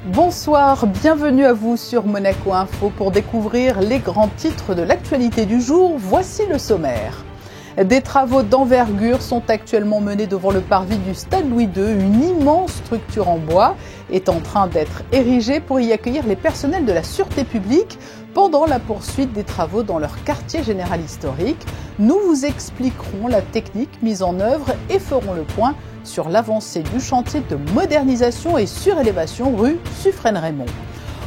Bonsoir, bienvenue à vous sur Monaco Info pour découvrir les grands titres de l'actualité du jour. Voici le sommaire. Des travaux d'envergure sont actuellement menés devant le parvis du Stade Louis II. Une immense structure en bois est en train d'être érigée pour y accueillir les personnels de la sûreté publique pendant la poursuite des travaux dans leur quartier général historique. Nous vous expliquerons la technique mise en œuvre et ferons le point sur l'avancée du chantier de modernisation et surélévation rue Suffren-Raymond.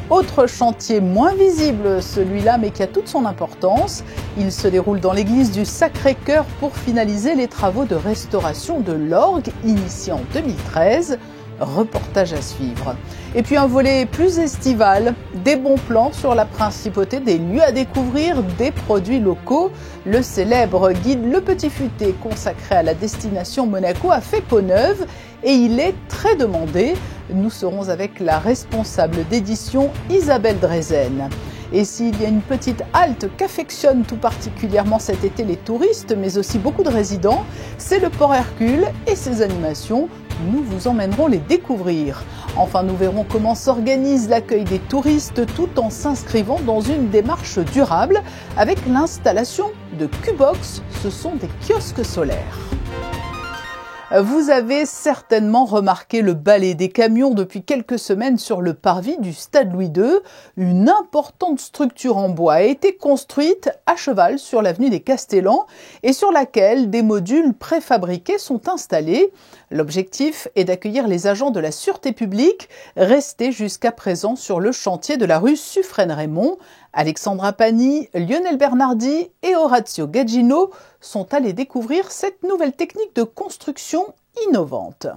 Autre chantier moins visible, celui-là, mais qui a toute son importance. Il se déroule dans l'église du Sacré-Cœur pour finaliser les travaux de restauration de l'orgue initiés en 2013. Reportage à suivre. Et puis un volet plus estival, des bons plans sur la principauté, des lieux à découvrir, des produits locaux. Le célèbre guide Le Petit Futé consacré à la destination Monaco a fait peau neuve et il est très demandé. Nous serons avec la responsable d'édition Isabelle Drezen. Et s'il y a une petite halte qu'affectionnent tout particulièrement cet été les touristes, mais aussi beaucoup de résidents, c'est le Port Hercule et ses animations. Nous vous emmènerons les découvrir. Enfin, nous verrons comment s'organise l'accueil des touristes tout en s'inscrivant dans une démarche durable avec l'installation de Q-Box. Ce sont des kiosques solaires. Vous avez certainement remarqué le balai des camions depuis quelques semaines sur le parvis du Stade Louis II. Une importante structure en bois a été construite à cheval sur l'avenue des Castellans et sur laquelle des modules préfabriqués sont installés. L'objectif est d'accueillir les agents de la sûreté publique restés jusqu'à présent sur le chantier de la rue Suffren-Raymond. Alexandra Pani, Lionel Bernardi et Orazio Gaggino sont allés découvrir cette nouvelle technique de construction innovante.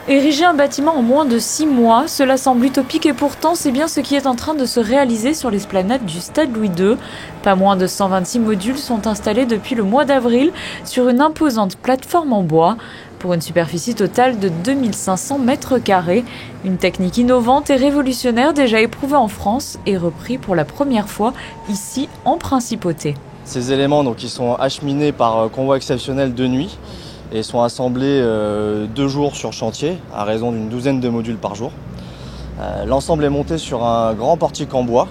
Ériger un bâtiment en moins de 6 mois, cela semble utopique et pourtant c'est bien ce qui est en train de se réaliser sur l'esplanade du Stade Louis II. Pas moins de 126 modules sont installés depuis le mois d'avril sur une imposante plateforme en bois pour une superficie totale de 2500 mètres carrés. Une technique innovante et révolutionnaire déjà éprouvée en France et reprise pour la première fois ici en Principauté. Ces éléments ils sont acheminés par convoi exceptionnel de nuit et sont assemblés 2 jours sur chantier à raison d'une douzaine de modules par jour. L'ensemble est monté sur un grand portique en bois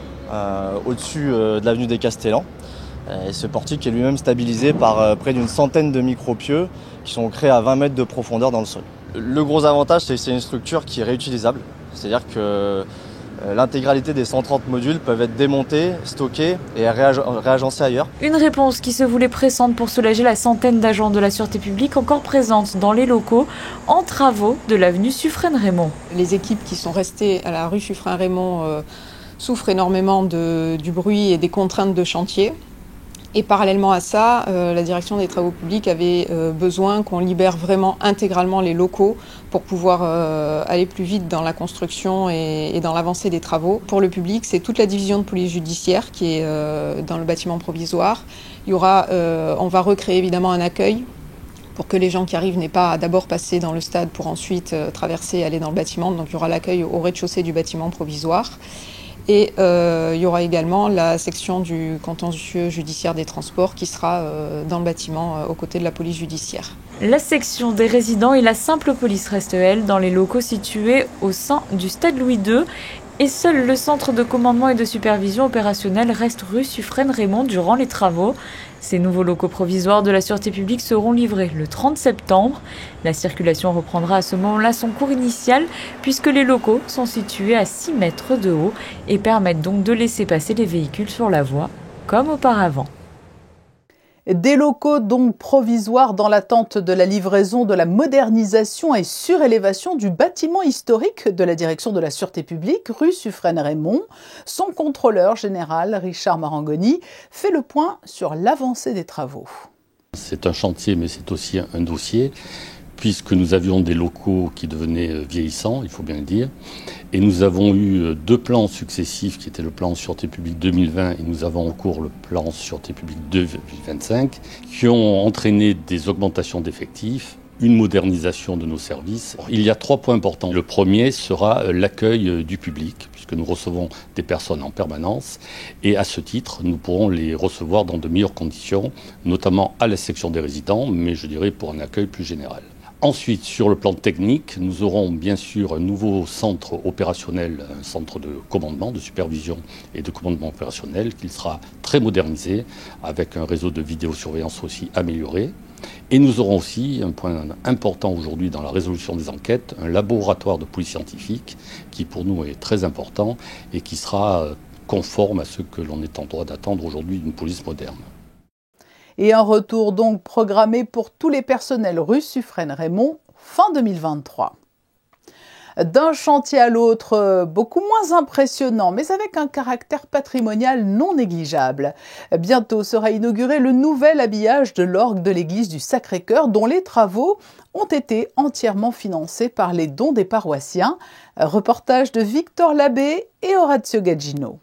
au-dessus de l'avenue des Castellans. Et ce portique est lui-même stabilisé par près d'une centaine de micro-pieux qui sont créés à 20 mètres de profondeur dans le sol. Le gros avantage, c'est que c'est une structure qui est réutilisable. C'est-à-dire que l'intégralité des 130 modules peuvent être démontés, stockés et réagencés ailleurs. Une réponse qui se voulait pressante pour soulager la centaine d'agents de la sûreté publique encore présentes dans les locaux en travaux de l'avenue Suffren-Raymond. Les équipes qui sont restées à la rue Suffren-Raymond souffrent énormément du bruit et des contraintes de chantier. Et parallèlement à ça, la direction des travaux publics avait besoin qu'on libère vraiment intégralement les locaux pour pouvoir aller plus vite dans la construction et dans l'avancée des travaux. Pour le public, c'est toute la division de police judiciaire qui est dans le bâtiment provisoire. On va recréer évidemment un accueil pour que les gens qui arrivent n'aient pas à d'abord passer dans le stade pour ensuite traverser et aller dans le bâtiment. Donc il y aura l'accueil au rez-de-chaussée du bâtiment provisoire. Et il y aura également la section du contentieux judiciaire des transports qui sera dans le bâtiment aux côtés de la police judiciaire. La section des résidents et la simple police restent, elles, dans les locaux situés au sein du Stade Louis II. Et seul le centre de commandement et de supervision opérationnelle reste rue Suffren-Raymond durant les travaux. Ces nouveaux locaux provisoires de la sûreté publique seront livrés le 30 septembre. La circulation reprendra à ce moment-là son cours initial puisque les locaux sont situés à 6 mètres de haut et permettent donc de laisser passer les véhicules sur la voie comme auparavant. Des locaux donc provisoires dans l'attente de la livraison de la modernisation et surélévation du bâtiment historique de la direction de la sûreté publique, rue Suffren-Raymond. Son contrôleur général, Richard Marangoni, fait le point sur l'avancée des travaux. C'est un chantier, mais c'est aussi un dossier, puisque nous avions des locaux qui devenaient vieillissants, il faut bien le dire, et nous avons eu 2 plans successifs, qui étaient le plan Sûreté publique 2020 et nous avons en cours le plan Sûreté publique 2025, qui ont entraîné des augmentations d'effectifs, une modernisation de nos services. Il y a 3 points importants. Le premier sera l'accueil du public, puisque nous recevons des personnes en permanence, et à ce titre, nous pourrons les recevoir dans de meilleures conditions, notamment à la section des résidents, mais je dirais pour un accueil plus général. Ensuite, sur le plan technique, nous aurons bien sûr un nouveau centre opérationnel, un centre de commandement, de supervision et de commandement opérationnel qui sera très modernisé avec un réseau de vidéosurveillance aussi amélioré. Et nous aurons aussi, un point important aujourd'hui dans la résolution des enquêtes, un laboratoire de police scientifique qui pour nous est très important et qui sera conforme à ce que l'on est en droit d'attendre aujourd'hui d'une police moderne. Et un retour donc programmé pour tous les personnels rue Suffren-Raymond fin 2023. D'un chantier à l'autre, beaucoup moins impressionnant, mais avec un caractère patrimonial non négligeable. Bientôt sera inauguré le nouvel habillage de l'orgue de l'église du Sacré-Cœur, dont les travaux ont été entièrement financés par les dons des paroissiens. Reportage de Victor Labbé et Orazio Gaggino.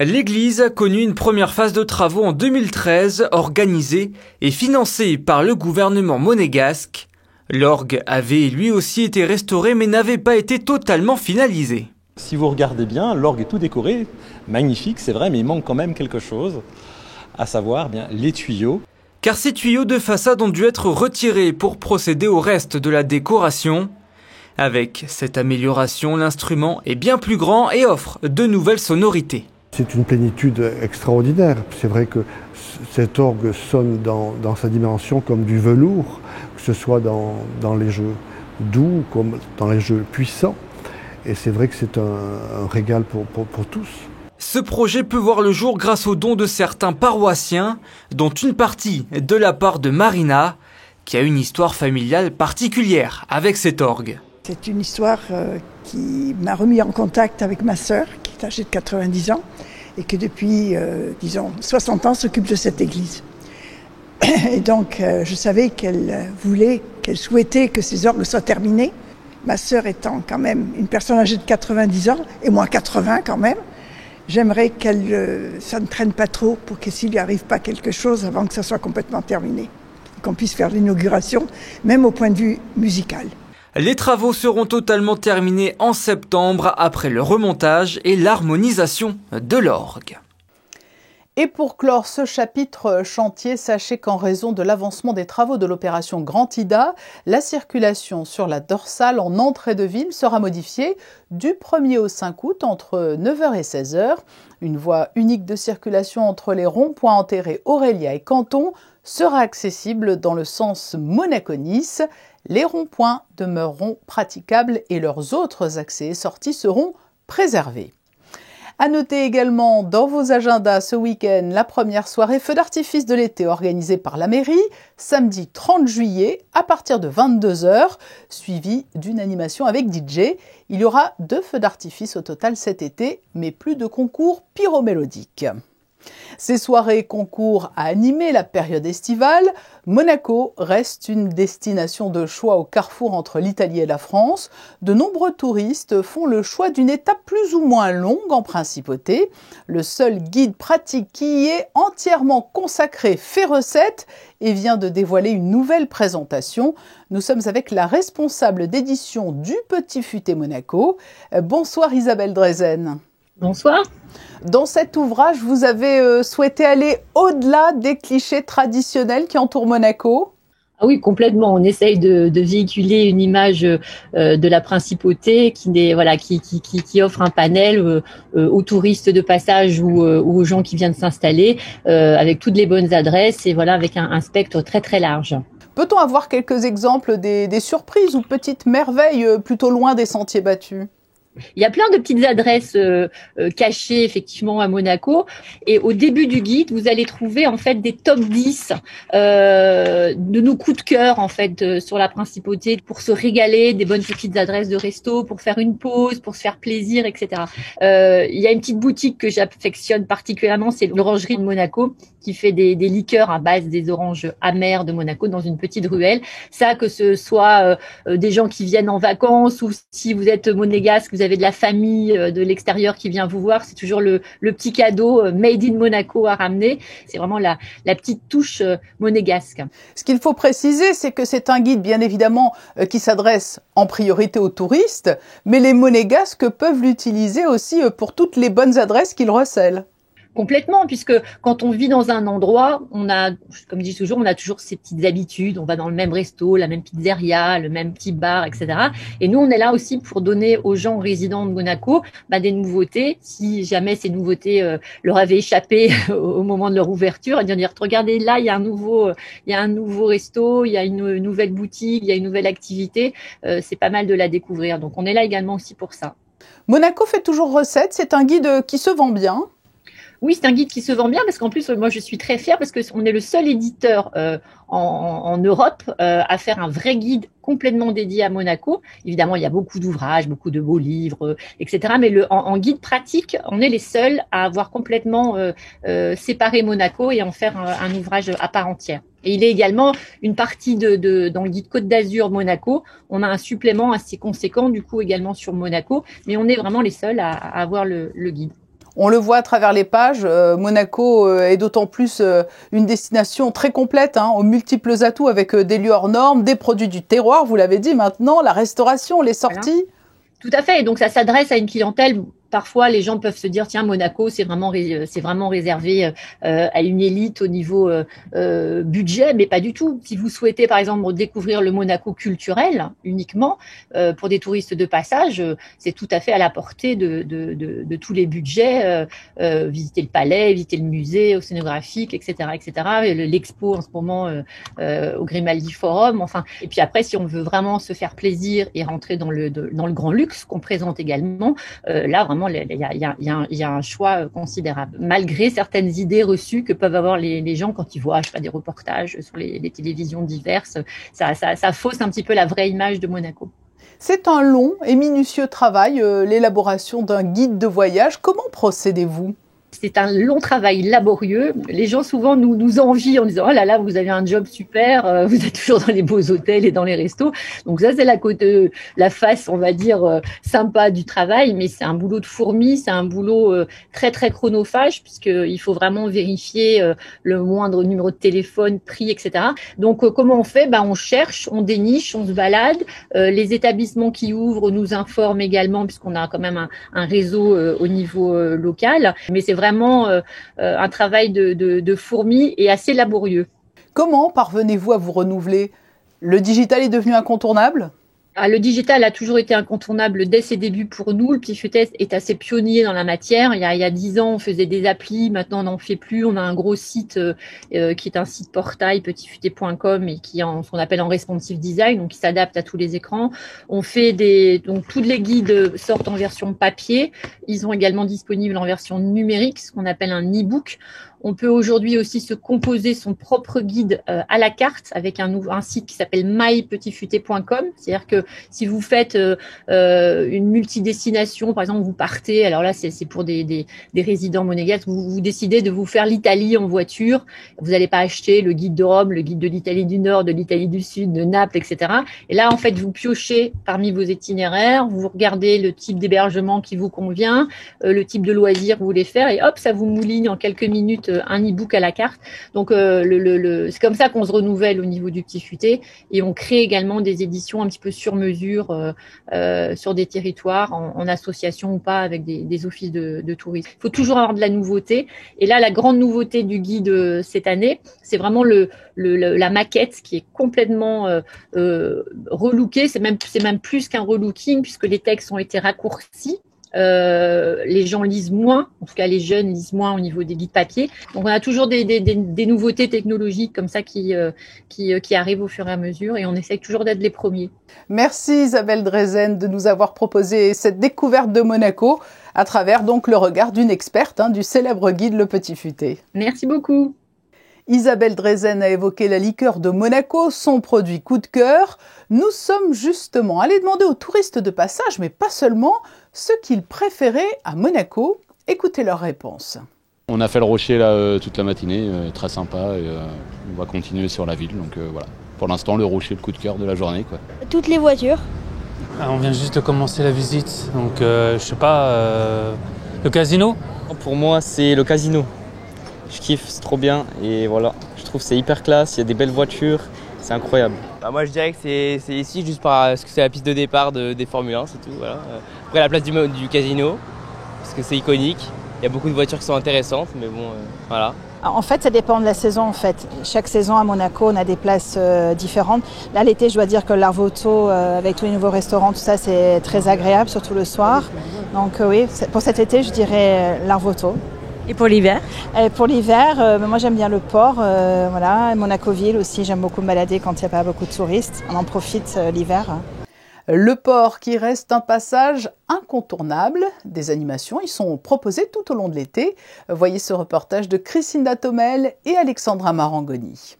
L'église a connu une première phase de travaux en 2013, organisée et financée par le gouvernement monégasque. L'orgue avait lui aussi été restauré mais n'avait pas été totalement finalisé. Si vous regardez bien, l'orgue est tout décoré, magnifique, c'est vrai, mais il manque quand même quelque chose, à savoir les tuyaux. Car ces tuyaux de façade ont dû être retirés pour procéder au reste de la décoration. Avec cette amélioration, l'instrument est bien plus grand et offre de nouvelles sonorités. C'est une plénitude extraordinaire. C'est vrai que cet orgue sonne dans sa dimension comme du velours, que ce soit dans les jeux doux comme dans les jeux puissants. Et c'est vrai que c'est un régal pour tous. Ce projet peut voir le jour grâce aux dons de certains paroissiens, dont une partie de la part de Marina, qui a une histoire familiale particulière avec cet orgue. C'est une histoire qui m'a remis en contact avec ma sœur, qui est âgée de 90 ans, et qui depuis, 60 ans s'occupe de cette église. Et donc, je savais qu'elle souhaitait que ces orgues soient terminés. Ma sœur étant quand même une personne âgée de 90 ans, et moi 80 quand même, j'aimerais ça ne traîne pas trop pour que s'il n'y arrive pas quelque chose avant que ça soit complètement terminé. Qu'on puisse faire l'inauguration, même au point de vue musical. Les travaux seront totalement terminés en septembre après le remontage et l'harmonisation de l'orgue. Et pour clore ce chapitre chantier, sachez qu'en raison de l'avancement des travaux de l'opération Grand Ida, la circulation sur la dorsale en entrée de ville sera modifiée du 1er au 5 août entre 9h et 16h. Une voie unique de circulation entre les ronds-points enterrés Aurélia et Canton sera accessible dans le sens Monaco-Nice. Les ronds-points demeureront praticables et leurs autres accès et sorties seront préservés. À noter également dans vos agendas ce week-end la première soirée feu d'artifice de l'été organisée par la mairie, samedi 30 juillet à partir de 22h, suivie d'une animation avec DJ. Il y aura 2 feux d'artifice au total cet été, mais plus de concours pyromélodiques. Ces soirées concourent à animer la période estivale. Monaco reste une destination de choix au carrefour entre l'Italie et la France. De nombreux touristes font le choix d'une étape plus ou moins longue en principauté. Le seul guide pratique qui y est entièrement consacré fait recette et vient de dévoiler une nouvelle présentation. Nous sommes avec la responsable d'édition du Petit Futé Monaco. Bonsoir Isabelle Drezen. Bonsoir. Dans cet ouvrage, vous avez souhaité aller au-delà des clichés traditionnels qui entourent Monaco ? Ah oui, complètement. On essaye de véhiculer une image de la principauté qui offre un panel aux touristes de passage ou aux gens qui viennent s'installer avec toutes les bonnes adresses et avec un spectre très très large. Peut-on avoir quelques exemples des surprises ou petites merveilles plutôt loin des sentiers battus ? Il y a plein de petites adresses cachées effectivement à Monaco et au début du guide, vous allez trouver en fait des top 10 de nos coups de cœur en fait sur la principauté pour se régaler, des bonnes petites adresses de resto, pour faire une pause, pour se faire plaisir, etc. Il y a une petite boutique que j'affectionne particulièrement, c'est l'Orangerie de Monaco qui fait des liqueurs à base des oranges amères de Monaco dans une petite ruelle. Ça, que ce soit des gens qui viennent en vacances ou si vous êtes monégasque, vous avez de la famille de l'extérieur qui vient vous voir, c'est toujours le petit cadeau made in Monaco à ramener. C'est vraiment la petite touche monégasque. Ce qu'il faut préciser, c'est que c'est un guide bien évidemment qui s'adresse en priorité aux touristes, mais les monégasques peuvent l'utiliser aussi pour toutes les bonnes adresses qu'il recèle. Complètement, puisque quand on vit dans un endroit, on a, comme je dis toujours, on a toujours ces petites habitudes. On va dans le même resto, la même pizzeria, le même petit bar, etc. Et nous, on est là aussi pour donner aux gens résidents de Monaco des nouveautés. Si jamais ces nouveautés leur avaient échappé au moment de leur ouverture, et dire regardez là, il y a un nouveau resto, il y a une nouvelle boutique, il y a une nouvelle activité. C'est pas mal de la découvrir. Donc on est là également aussi pour ça. Monaco fait toujours recette. C'est un guide qui se vend bien. Oui, c'est un guide qui se vend bien parce qu'en plus, moi, je suis très fière parce qu'on est le seul éditeur en Europe à faire un vrai guide complètement dédié à Monaco. Évidemment, il y a beaucoup d'ouvrages, beaucoup de beaux livres, etc. Mais en guide pratique, on est les seuls à avoir complètement séparé Monaco et en faire un ouvrage à part entière. Et il est également une partie dans le guide Côte d'Azur Monaco. On a un supplément assez conséquent, du coup, également sur Monaco. Mais on est vraiment les seuls à avoir le guide. On le voit à travers les pages, Monaco est d'autant plus une destination très complète, aux multiples atouts avec des lieux hors normes, des produits du terroir, vous l'avez dit maintenant, la restauration, les sorties. Voilà. Tout à fait, et donc ça s'adresse à une clientèle. Parfois, les gens peuvent se dire tiens, Monaco, c'est vraiment réservé à une élite au niveau budget, mais pas du tout. Si vous souhaitez, par exemple, découvrir le Monaco culturel uniquement pour des touristes de passage, c'est tout à fait à la portée de tous les budgets. Visiter le palais, visiter le musée océanographique, etc., etc. L'expo en ce moment au Grimaldi Forum. Enfin, et puis après, si on veut vraiment se faire plaisir et rentrer dans le grand luxe qu'on présente également, là vraiment. Il y a un choix considérable, malgré certaines idées reçues que peuvent avoir les gens quand ils voient des reportages sur les télévisions diverses. Ça fausse un petit peu la vraie image de Monaco. C'est un long et minutieux travail, l'élaboration d'un guide de voyage. Comment procédez-vous ? C'est un long travail laborieux. Les gens souvent nous envient en disant « Oh là là, vous avez un job super, vous êtes toujours dans les beaux hôtels et dans les restos. » Donc ça, c'est la face, on va dire, sympa du travail, mais c'est un boulot de fourmi, c'est un boulot très, très chronophage puisqu'il faut vraiment vérifier le moindre numéro de téléphone, prix, etc. Donc, comment on fait ? On cherche, on déniche, on se balade. Les établissements qui ouvrent nous informent également puisqu'on a quand même un réseau au niveau local. Mais c'est vraiment un travail de fourmi et assez laborieux. Comment parvenez-vous à vous renouveler ? Le digital est devenu incontournable ? Le digital a toujours été incontournable dès ses débuts pour nous. Le Petit Futé est assez pionnier dans la matière. Il y a 10 ans, on faisait des applis. Maintenant, on n'en fait plus. On a un gros site qui est un site portail, petitfuté.com, et qui est ce qu'on appelle en responsive design, donc qui s'adapte à tous les écrans. On fait donc tous les guides sortent en version papier. Ils sont également disponibles en version numérique, ce qu'on appelle un e-book. On peut aujourd'hui aussi se composer son propre guide à la carte avec un site qui s'appelle mypetitfuté.com. C'est-à-dire que si vous faites une multidestination, par exemple, vous partez, alors là c'est pour des résidents monégasques, vous décidez de vous faire l'Italie en voiture, vous n'allez pas acheter le guide de Rome, le guide de l'Italie du Nord, de l'Italie du Sud, de Naples, etc. Et là, en fait, vous piochez parmi vos itinéraires, vous regardez le type d'hébergement qui vous convient, le type de loisirs que vous voulez faire, et hop, ça vous mouline en quelques minutes un e-book à la carte. Donc c'est comme ça qu'on se renouvelle au niveau du Petit Futé, et on crée également des éditions un petit peu sur mesure sur des territoires en association ou pas avec des offices de tourisme. Il faut toujours avoir de la nouveauté, et là la grande nouveauté du guide cette année, c'est vraiment la maquette qui est complètement relookée. C'est même plus qu'un relooking puisque les textes ont été raccourcis. Les gens lisent moins, en tout cas les jeunes lisent moins au niveau des guides papier. Donc on a toujours des nouveautés technologiques comme ça qui arrivent au fur et à mesure, et on essaie toujours d'être les premiers. Merci Isabelle Drezen de nous avoir proposé cette découverte de Monaco à travers donc le regard d'une experte du célèbre guide Le Petit Futé. Merci beaucoup. Isabelle Drezen a évoqué la liqueur de Monaco, son produit coup de cœur. Nous sommes justement allés demander aux touristes de passage, mais pas seulement, ce qu'ils préféraient à Monaco. Écoutez leur réponse. On a fait le Rocher là, toute la matinée, très sympa, et on va continuer sur la ville. Donc voilà, pour l'instant le Rocher, le coup de cœur de la journée, quoi. Toutes les voitures. On vient juste de commencer la visite, donc je sais pas, le casino. Pour moi c'est le casino. Je kiffe, c'est trop bien, et voilà, je trouve que c'est hyper classe, il y a des belles voitures, c'est incroyable. Moi je dirais que c'est ici juste parce que c'est la piste de départ des Formule 1, c'est tout. Voilà. Après la place du casino, parce que c'est iconique, Il y a beaucoup de voitures qui sont intéressantes, mais bon, voilà. En fait, ça dépend de la saison. En fait, chaque saison à Monaco, on a des places différentes. Là, l'été, je dois dire que l'Arvoto, avec tous les nouveaux restaurants, tout ça, c'est très agréable, surtout le soir. Donc oui, pour cet été, je dirais l'Arvoto. Et pour l'hiver? Pour l'hiver, moi j'aime bien le port, voilà, Monaco-Ville aussi, j'aime beaucoup me balader quand il n'y a pas beaucoup de touristes. On en profite l'hiver. Le port qui reste un passage incontournable. Des animations y sont proposées tout au long de l'été. Voyez ce reportage de Christine Datomel et Alexandra Marangoni.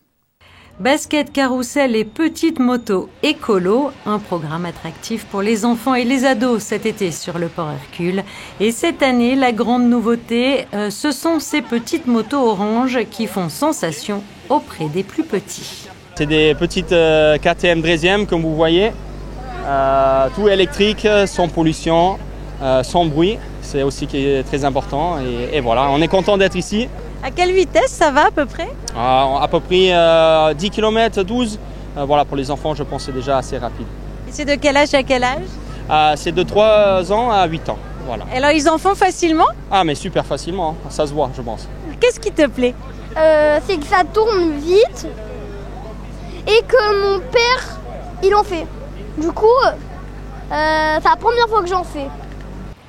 Basket, carrousel et petites motos écolo, un programme attractif pour les enfants et les ados cet été sur le port Hercule. Et cette année, la grande nouveauté, ce sont ces petites motos orange qui font sensation auprès des plus petits. C'est des petites KTM Drésième comme vous voyez, tout électrique, sans pollution, sans bruit, c'est aussi qui est très important et voilà, on est content d'être ici. À quelle vitesse ça va à peu près? À peu près 10 km, 12. Voilà, pour les enfants, je pense que c'est déjà assez rapide. Et c'est de quel âge à quel âge? C'est de 3 ans à 8 ans. Voilà. Et alors, ils en font facilement? Ah, mais super facilement, ça se voit, je pense. Qu'est-ce qui te plaît? C'est que ça tourne vite et que mon père, il en fait. Du coup, c'est la première fois que j'en fais.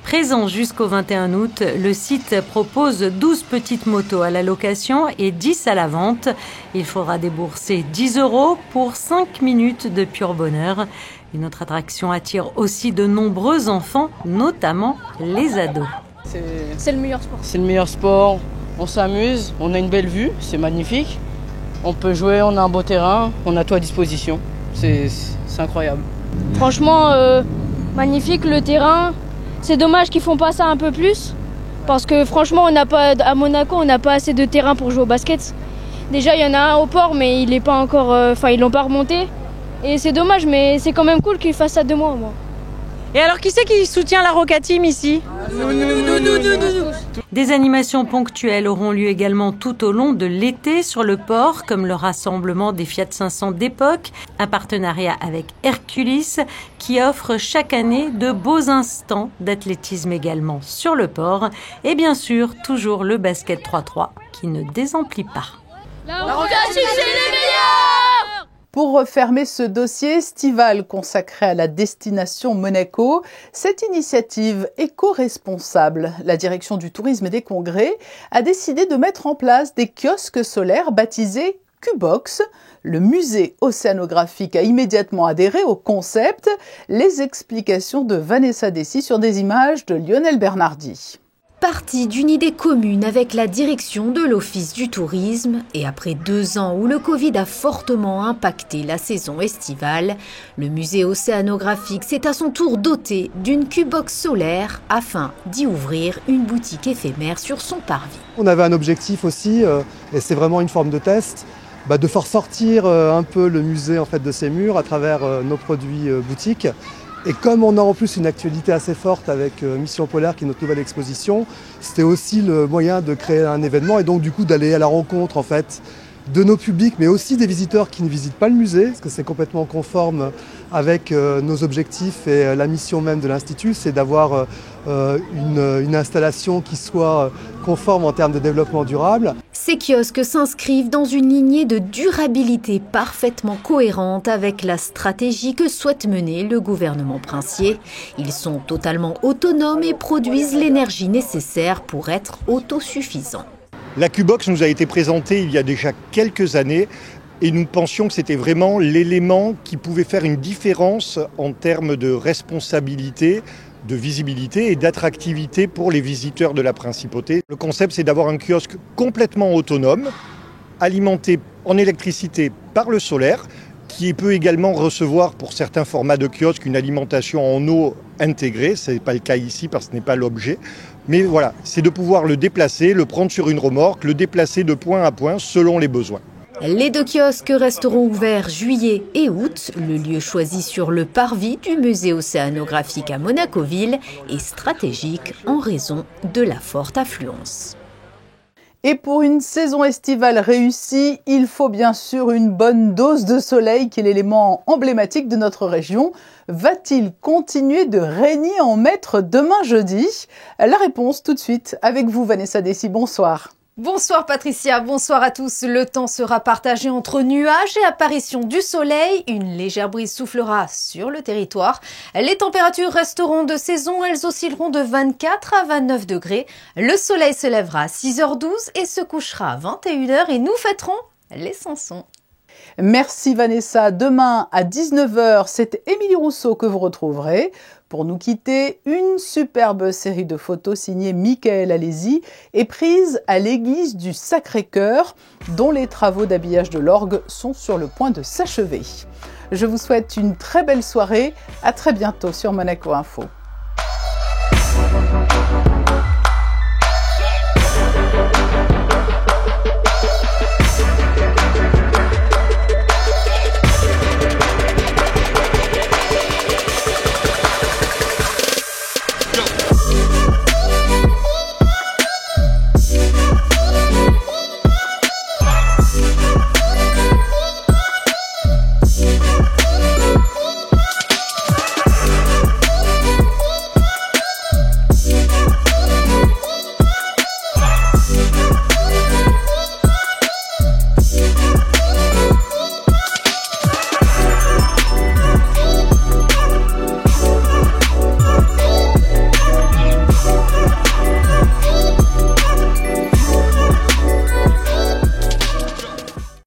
Présent jusqu'au 21 août, le site propose 12 petites motos à la location et 10 à la vente. Il faudra débourser 10 € pour 5 minutes de pur bonheur. Une autre attraction attire aussi de nombreux enfants, notamment les ados. C'est le meilleur sport. C'est le meilleur sport, on s'amuse, on a une belle vue, c'est magnifique. On peut jouer, on a un beau terrain, on a tout à disposition. C'est incroyable. Franchement, magnifique le terrain. C'est dommage qu'ils font pas ça un peu plus, parce que franchement, à Monaco, on n'a pas assez de terrain pour jouer au basket. Déjà, il y en a un au port, mais il est pas encore, ils l'ont pas remonté. Et c'est dommage, mais c'est quand même cool qu'ils fassent ça de moi. Et alors, qui c'est qui soutient la Roca Team ici? Des animations ponctuelles auront lieu également tout au long de l'été sur le port, comme le rassemblement des Fiat 500 d'époque, un partenariat avec Herculis qui offre chaque année de beaux instants d'athlétisme également sur le port. Et bien sûr, toujours le basket 3-3 qui ne désemplit pas. La Roca Team, c'est les meilleurs! Pour refermer ce dossier estival consacré à la destination Monaco, cette initiative éco-responsable, la direction du tourisme et des congrès, a décidé de mettre en place des kiosques solaires baptisés Q-Box. Le musée océanographique a immédiatement adhéré au concept. Les explications de Vanessa Dessy sur des images de Lionel Bernardi. Parti d'une idée commune avec la direction de l'Office du tourisme et après 2 ans où le Covid a fortement impacté la saison estivale, le musée océanographique s'est à son tour doté d'une Q-Box solaire afin d'y ouvrir une boutique éphémère sur son parvis. On avait un objectif aussi, et c'est vraiment une forme de test, de faire sortir un peu le musée en fait, de ses murs à travers nos produits boutiques. Et comme on a en plus une actualité assez forte avec Mission Polaire qui est notre nouvelle exposition, c'était aussi le moyen de créer un événement et donc du coup d'aller à la rencontre en fait de nos publics mais aussi des visiteurs qui ne visitent pas le musée parce que c'est complètement conforme avec nos objectifs et la mission même de l'Institut, c'est d'avoir une installation qui soit conforme en termes de développement durable. Ces kiosques s'inscrivent dans une lignée de durabilité parfaitement cohérente avec la stratégie que souhaite mener le gouvernement princier. Ils sont totalement autonomes et produisent l'énergie nécessaire pour être autosuffisants. La Q-Box nous a été présentée il y a déjà quelques années et nous pensions que c'était vraiment l'élément qui pouvait faire une différence en termes de responsabilité, de visibilité et d'attractivité pour les visiteurs de la Principauté. Le concept, c'est d'avoir un kiosque complètement autonome, alimenté en électricité par le solaire, qui peut également recevoir pour certains formats de kiosques une alimentation en eau intégrée. Ce n'est pas le cas ici parce que ce n'est pas l'objet. Mais voilà, c'est de pouvoir le déplacer, le prendre sur une remorque, le déplacer de point à point selon les besoins. Les 2 kiosques resteront ouverts juillet et août. Le lieu choisi sur le parvis du musée océanographique à Monaco-Ville est stratégique en raison de la forte affluence. Et pour une saison estivale réussie, il faut bien sûr une bonne dose de soleil qui est l'élément emblématique de notre région. Va-t-il continuer de régner en maître demain jeudi? La réponse tout de suite avec vous Vanessa Dessy, bonsoir. Bonsoir Patricia, bonsoir à tous. Le temps sera partagé entre nuages et apparition du soleil. Une légère brise soufflera sur le territoire. Les températures resteront de saison, elles oscilleront de 24 à 29 degrés. Le soleil se lèvera à 6h12 et se couchera à 21h et nous fêterons les Sansons. Merci Vanessa. Demain à 19h, c'est Émilie Rousseau que vous retrouverez. Pour nous quitter, une superbe série de photos signée Michael Alési est prise à l'église du Sacré-Cœur, dont les travaux d'habillage de l'orgue sont sur le point de s'achever. Je vous souhaite une très belle soirée. À très bientôt sur Monaco Info.